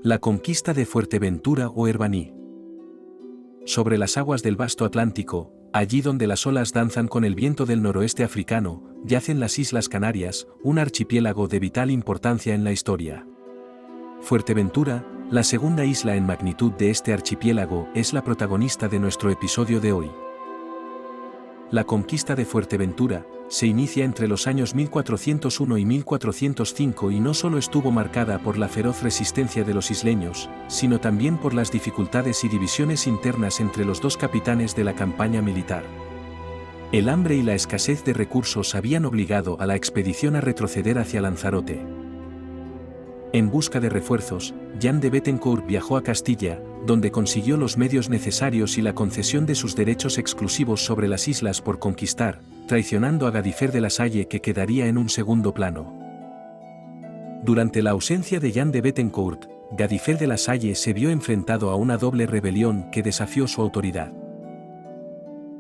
La conquista de Fuerteventura o Herbaní. Sobre las aguas del vasto Atlántico, allí donde las olas danzan con el viento del noroeste africano, yacen las Islas Canarias, un archipiélago de vital importancia en la historia. Fuerteventura, la segunda isla en magnitud de este archipiélago, es la protagonista de nuestro episodio de hoy. La conquista de Fuerteventura se inicia entre los años 1401 y 1405 y no solo estuvo marcada por la feroz resistencia de los isleños, sino también por las dificultades y divisiones internas entre los dos capitanes de la campaña militar. El hambre y la escasez de recursos habían obligado a la expedición a retroceder hacia Lanzarote. En busca de refuerzos, Jan de Bethencourt viajó a Castilla, donde consiguió los medios necesarios y la concesión de sus derechos exclusivos sobre las islas por conquistar, traicionando a Gadifer de la Salle, que quedaría en un segundo plano. Durante la ausencia de Jan de Bethencourt, Gadifer de la Salle se vio enfrentado a una doble rebelión que desafió su autoridad.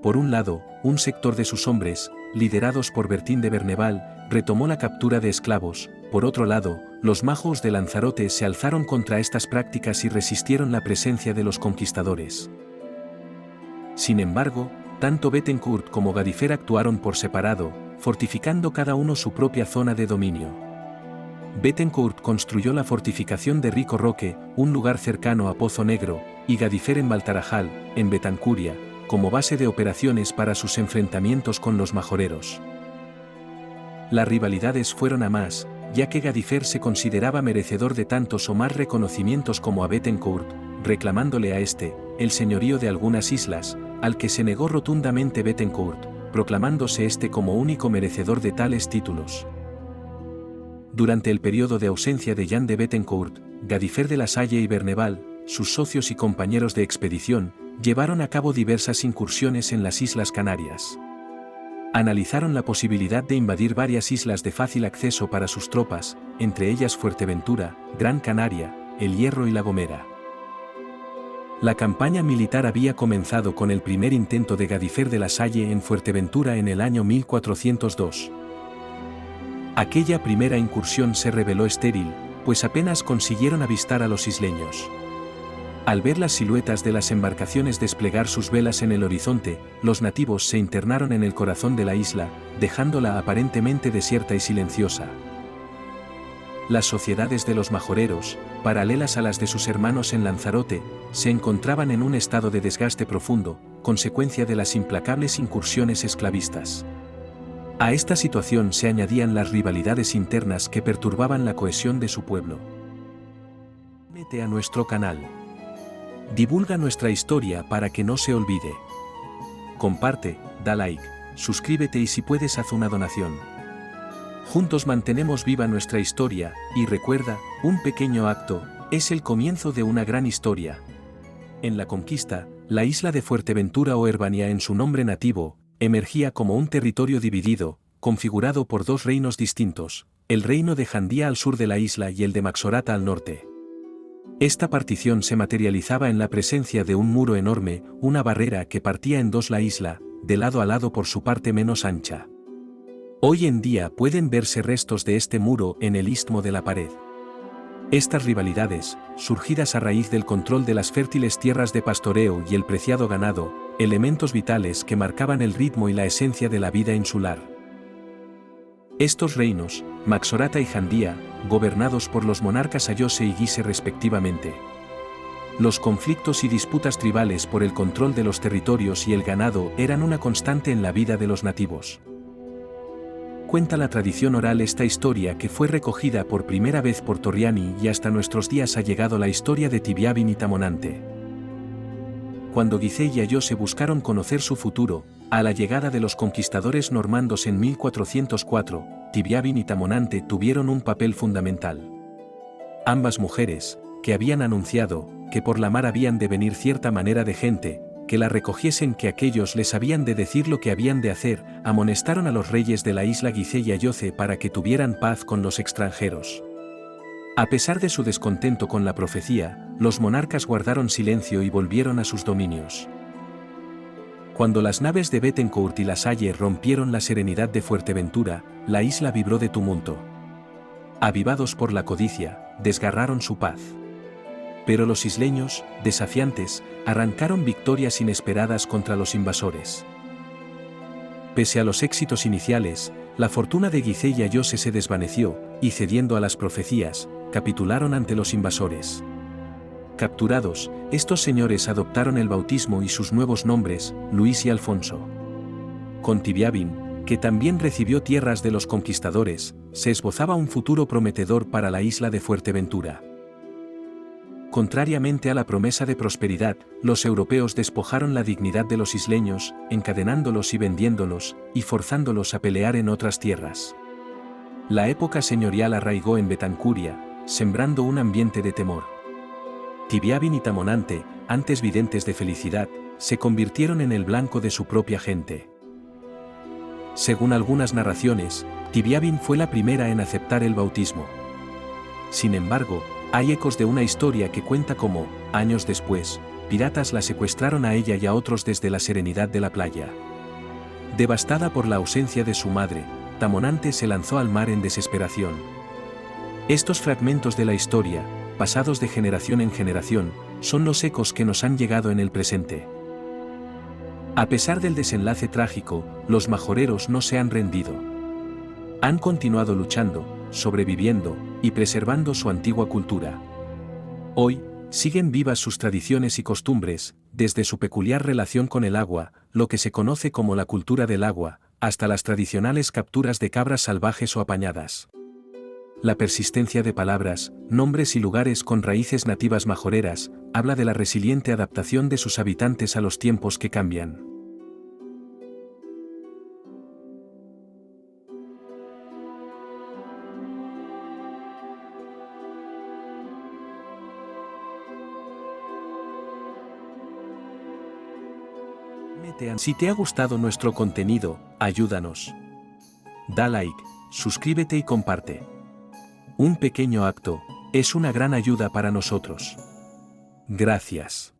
Por un lado, un sector de sus hombres, liderados por Bertín de Berneval, retomó la captura de esclavos. Por otro lado, los majos de Lanzarote se alzaron contra estas prácticas y resistieron la presencia de los conquistadores. Sin embargo, tanto Bethencourt como Gadifer actuaron por separado, fortificando cada uno su propia zona de dominio. Bethencourt construyó la fortificación de Rico Roque, un lugar cercano a Pozo Negro, y Gadifer en Baltarajal, en Betancuria, como base de operaciones para sus enfrentamientos con los majoreros. Las rivalidades fueron a más, ya que Gadifer se consideraba merecedor de tantos o más reconocimientos como a Bethencourt, reclamándole a este el señorío de algunas islas, al que se negó rotundamente Bethencourt, proclamándose este como único merecedor de tales títulos. Durante el periodo de ausencia de Jan de Bethencourt, Gadifer de la Salle y Berneval, sus socios y compañeros de expedición, llevaron a cabo diversas incursiones en las Islas Canarias. Analizaron la posibilidad de invadir varias islas de fácil acceso para sus tropas, entre ellas Fuerteventura, Gran Canaria, El Hierro y La Gomera. La campaña militar había comenzado con el primer intento de Gadifer de la Salle en Fuerteventura en el año 1402. Aquella primera incursión se reveló estéril, pues apenas consiguieron avistar a los isleños. Al ver las siluetas de las embarcaciones desplegar sus velas en el horizonte, los nativos se internaron en el corazón de la isla, dejándola aparentemente desierta y silenciosa. Las sociedades de los majoreros, paralelas a las de sus hermanos en Lanzarote, se encontraban en un estado de desgaste profundo, consecuencia de las implacables incursiones esclavistas. A esta situación se añadían las rivalidades internas que perturbaban la cohesión de su pueblo. Únete a nuestro canal. Divulga nuestra historia para que no se olvide. Comparte, da like, suscríbete y si puedes haz una donación. Juntos mantenemos viva nuestra historia, y recuerda, un pequeño acto es el comienzo de una gran historia. En la conquista, la isla de Fuerteventura o Herbaní en su nombre nativo, emergía como un territorio dividido, configurado por dos reinos distintos, el reino de Jandía al sur de la isla y el de Maxorata al norte. Esta partición se materializaba en la presencia de un muro enorme, una barrera que partía en dos la isla, de lado a lado por su parte menos ancha. Hoy en día pueden verse restos de este muro en el istmo de la pared. Estas rivalidades, surgidas a raíz del control de las fértiles tierras de pastoreo y el preciado ganado, elementos vitales que marcaban el ritmo y la esencia de la vida insular. Estos reinos, Maxorata y Jandía, gobernados por los monarcas Ayose y Guise respectivamente. Los conflictos y disputas tribales por el control de los territorios y el ganado eran una constante en la vida de los nativos. Cuenta la tradición oral esta historia que fue recogida por primera vez por Torriani y hasta nuestros días ha llegado la historia de Tibiabin y Tamonante. Cuando Guise y Ayose buscaron conocer su futuro, a la llegada de los conquistadores normandos en 1404, Tibiabin y Tamonante tuvieron un papel fundamental. Ambas mujeres, que habían anunciado que por la mar habían de venir cierta manera de gente, que la recogiesen, que aquellos les habían de decir lo que habían de hacer, amonestaron a los reyes de la isla Guise y Ayose para que tuvieran paz con los extranjeros. A pesar de su descontento con la profecía, los monarcas guardaron silencio y volvieron a sus dominios. Cuando las naves de Bethencourt y La Salle rompieron la serenidad de Fuerteventura, la isla vibró de tumulto. Avivados por la codicia, desgarraron su paz. Pero los isleños, desafiantes, arrancaron victorias inesperadas contra los invasores. Pese a los éxitos iniciales, la fortuna de Gizeh y Ayose se desvaneció, y cediendo a las profecías, capitularon ante los invasores. Capturados, estos señores adoptaron el bautismo y sus nuevos nombres, Luis y Alfonso. Con Tibiábin, que también recibió tierras de los conquistadores, se esbozaba un futuro prometedor para la isla de Fuerteventura. Contrariamente a la promesa de prosperidad, los europeos despojaron la dignidad de los isleños, encadenándolos y vendiéndolos, y forzándolos a pelear en otras tierras. La época señorial arraigó en Betancuria, sembrando un ambiente de temor. Tibiábin y Tamonante, antes videntes de felicidad, se convirtieron en el blanco de su propia gente. Según algunas narraciones, Tibiábin fue la primera en aceptar el bautismo. Sin embargo, hay ecos de una historia que cuenta cómo, años después, piratas la secuestraron a ella y a otros desde la serenidad de la playa. Devastada por la ausencia de su madre, Tamonante se lanzó al mar en desesperación. Estos fragmentos de la historia, pasados de generación en generación, son los ecos que nos han llegado en el presente. A pesar del desenlace trágico, los majoreros no se han rendido. Han continuado luchando, sobreviviendo, y preservando su antigua cultura. Hoy, siguen vivas sus tradiciones y costumbres, desde su peculiar relación con el agua, lo que se conoce como la cultura del agua, hasta las tradicionales capturas de cabras salvajes o apañadas. La persistencia de palabras, nombres y lugares con raíces nativas majoreras, habla de la resiliente adaptación de sus habitantes a los tiempos que cambian. Si te ha gustado nuestro contenido, ayúdanos. Da like, suscríbete y comparte. Un pequeño acto es una gran ayuda para nosotros. Gracias.